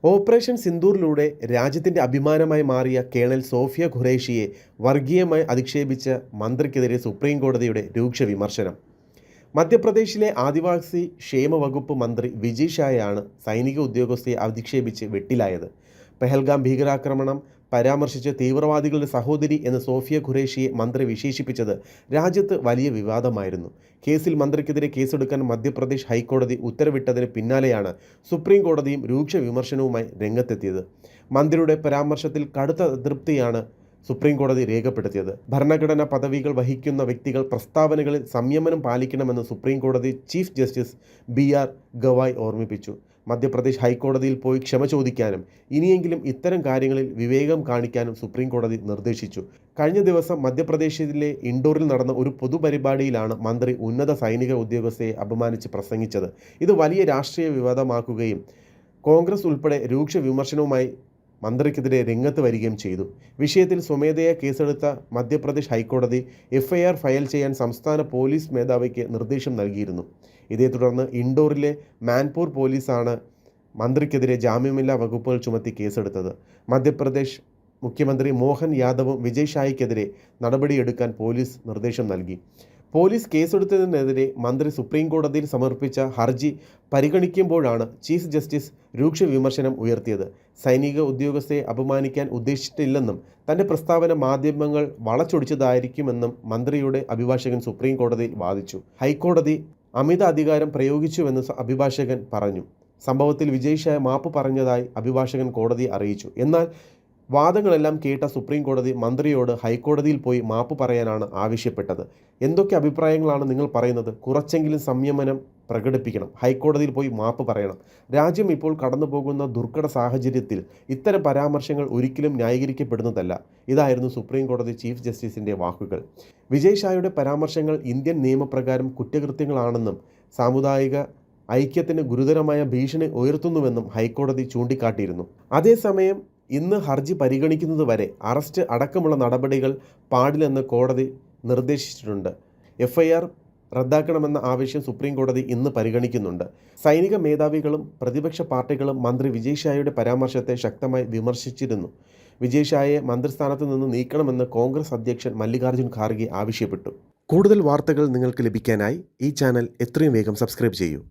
Operation സിന്ദൂറിലൂടെ രാജ്യത്തിൻ്റെ അഭിമാനമായി മാറിയ കേണൽ സോഫിയ ഖുറേഷിയെ വർഗീയമായി അധിക്ഷേപിച്ച മന്ത്രിക്കെതിരെ സുപ്രീം കോടതിയുടെ രൂക്ഷ വിമർശനം. മധ്യപ്രദേശിലെ ആദിവാസി ക്ഷേമ വകുപ്പ് മന്ത്രി വിജയ് ഷായാണ് സൈനിക ഉദ്യോഗസ്ഥയെ അധിക്ഷേപിച്ച് വെട്ടിലായത്. പെഹൽഗാം ഭീകരാക്രമണം പരാമർശിച്ച് തീവ്രവാദികളുടെ സഹോദരി എന്ന് സോഫിയ ഖുറേഷിയെ മന്ത്രി വിശേഷിപ്പിച്ചത് രാജ്യത്ത് വലിയ വിവാദമായിരുന്നു. കേസിൽ മന്ത്രിക്കെതിരെ കേസെടുക്കാൻ മധ്യപ്രദേശ് ഹൈക്കോടതി ഉത്തരവിട്ടതിന് പിന്നാലെയാണ് സുപ്രീം കോടതിയും രൂക്ഷ വിമർശനവുമായി രംഗത്തെത്തിയത്. മന്ത്രിയുടെ പരാമർശത്തിൽ കടുത്ത അതൃപ്തിയാണ് സുപ്രീം കോടതി രേഖപ്പെടുത്തിയത്. ഭരണഘടനാ പദവികൾ വഹിക്കുന്ന വ്യക്തികൾ പ്രസ്താവനകളിൽ സംയമനം പാലിക്കണമെന്ന് സുപ്രീം കോടതി ചീഫ് ജസ്റ്റിസ് BR ഗവായ് ഓർമ്മിപ്പിച്ചു. മധ്യപ്രദേശ് ഹൈക്കോടതിയിൽ പോയി ക്ഷമ ചോദിക്കാനും ഇനിയെങ്കിലും ഇത്തരം കാര്യങ്ങളിൽ വിവേകം കാണിക്കാനും സുപ്രീം കോടതി നിർദ്ദേശിച്ചു. കഴിഞ്ഞ ദിവസം മധ്യപ്രദേശിലെ ഇൻഡോറിൽ നടന്ന ഒരു പൊതുപരിപാടിയിലാണ് മന്ത്രി ഉന്നത സൈനിക ഉദ്യോഗസ്ഥയെ അപമാനിച്ച് പ്രസംഗിച്ചത്. ഇത് വലിയ രാഷ്ട്രീയ വിവാദമാക്കുകയും കോൺഗ്രസ് ഉൾപ്പെടെ രൂക്ഷ വിമർശനവുമായി മന്ത്രിക്കെതിരെ രംഗത്ത് വരികയും ചെയ്തു. വിഷയത്തിൽ സ്വമേധയാ കേസെടുത്ത മധ്യപ്രദേശ് ഹൈക്കോടതി FIR ഫയൽ ചെയ്യാൻ സംസ്ഥാന പോലീസ് മേധാവിക്ക് നിർദ്ദേശം നൽകിയിരുന്നു. ഇതേ തുടർന്ന് ഇൻഡോറിലെ മാൻപൂർ പോലീസാണ് മന്ത്രിക്കെതിരെ ജാമ്യമില്ലാ വകുപ്പുകൾ ചുമത്തി കേസെടുത്തത്. മധ്യപ്രദേശ് മുഖ്യമന്ത്രി മോഹൻ യാദവും വിജയ് ഷായ്ക്കെതിരെ നടപടിയെടുക്കാൻ പോലീസ് നിർദ്ദേശം നൽകി. പോലീസ് കേസെടുത്തതിനെതിരെ മന്ത്രി സുപ്രീം കോടതിയിൽ സമർപ്പിച്ച ഹർജി പരിഗണിക്കുമ്പോഴാണ് ചീഫ് ജസ്റ്റിസ് രൂക്ഷ വിമർശനം ഉയർത്തിയത്. സൈനിക ഉദ്യോഗസ്ഥയെ അപമാനിക്കാൻ ഉദ്ദേശിച്ചിട്ടില്ലെന്നും തൻ്റെ പ്രസ്താവന മാധ്യമങ്ങൾ വളച്ചൊടിച്ചതായിരിക്കുമെന്നും മന്ത്രിയുടെ അഭിഭാഷകൻ സുപ്രീം കോടതിയിൽ വാദിച്ചു. ഹൈക്കോടതി അമിത അധികാരം പ്രയോഗിച്ചുവെന്ന് അഭിഭാഷകൻ പറഞ്ഞു. സംഭവത്തിൽ വിജയ് ഷാ മാപ്പ് പറഞ്ഞതായി അഭിഭാഷകൻ കോടതിയെ അറിയിച്ചു. എന്നാൽ വാദങ്ങളെല്ലാം കേട്ട സുപ്രീം കോടതി മന്ത്രിയോട് ഹൈക്കോടതിയിൽ പോയി മാപ്പ് പറയാനാണ് ആവശ്യപ്പെട്ടത്. എന്തൊക്കെ അഭിപ്രായങ്ങളാണ് നിങ്ങൾ പറയുന്നത്? കുറച്ചെങ്കിലും സംയമനം പ്രകടിപ്പിക്കണം, ഹൈക്കോടതിയിൽ പോയി മാപ്പ് പറയണം. രാജ്യം ഇപ്പോൾ കടന്നുപോകുന്ന ദുർഘട സാഹചര്യത്തിൽ ഇത്തരം പരാമർശങ്ങൾ ഒരിക്കലും ന്യായീകരിക്കപ്പെടുന്നതല്ല. ഇതായിരുന്നു സുപ്രീം കോടതി ചീഫ് ജസ്റ്റിസിൻ്റെ വാക്കുകൾ. വിജയ് ഷായുടെ പരാമർശങ്ങൾ ഇന്ത്യൻ നിയമപ്രകാരം കുറ്റകൃത്യങ്ങളാണെന്നും സാമുദായിക ഐക്യത്തിന് ഗുരുതരമായ ഭീഷണി ഉയർത്തുന്നുവെന്നും ഹൈക്കോടതി ചൂണ്ടിക്കാട്ടിയിരുന്നു. അതേസമയം ഇന്ന് ഹർജി പരിഗണിക്കുന്നത് വരെ അറസ്റ്റ് അടക്കമുള്ള നടപടികൾ പാടില്ലെന്ന് കോടതി നിർദ്ദേശിച്ചിട്ടുണ്ട്. FIR റദ്ദാക്കണമെന്ന ആവശ്യം സുപ്രീം കോടതി ഇന്ന് പരിഗണിക്കുന്നുണ്ട്. സൈനിക മേധാവികളും പ്രതിപക്ഷ പാർട്ടികളും മന്ത്രി വിജയ് ഷായുടെ പരാമർശത്തെ ശക്തമായി വിമർശിച്ചിരുന്നു. വിജയ് ഷായെ മന്ത്രിസ്ഥാനത്ത് നിന്ന് നീക്കണമെന്ന് കോൺഗ്രസ് അധ്യക്ഷൻ മല്ലികാർജ്ജുൻ ഖാർഗെ ആവശ്യപ്പെട്ടു. കൂടുതൽ വാർത്തകൾ നിങ്ങൾക്ക് ലഭിക്കാനായി ഈ ചാനൽ എത്രയും വേഗം സബ്സ്ക്രൈബ് ചെയ്യൂ.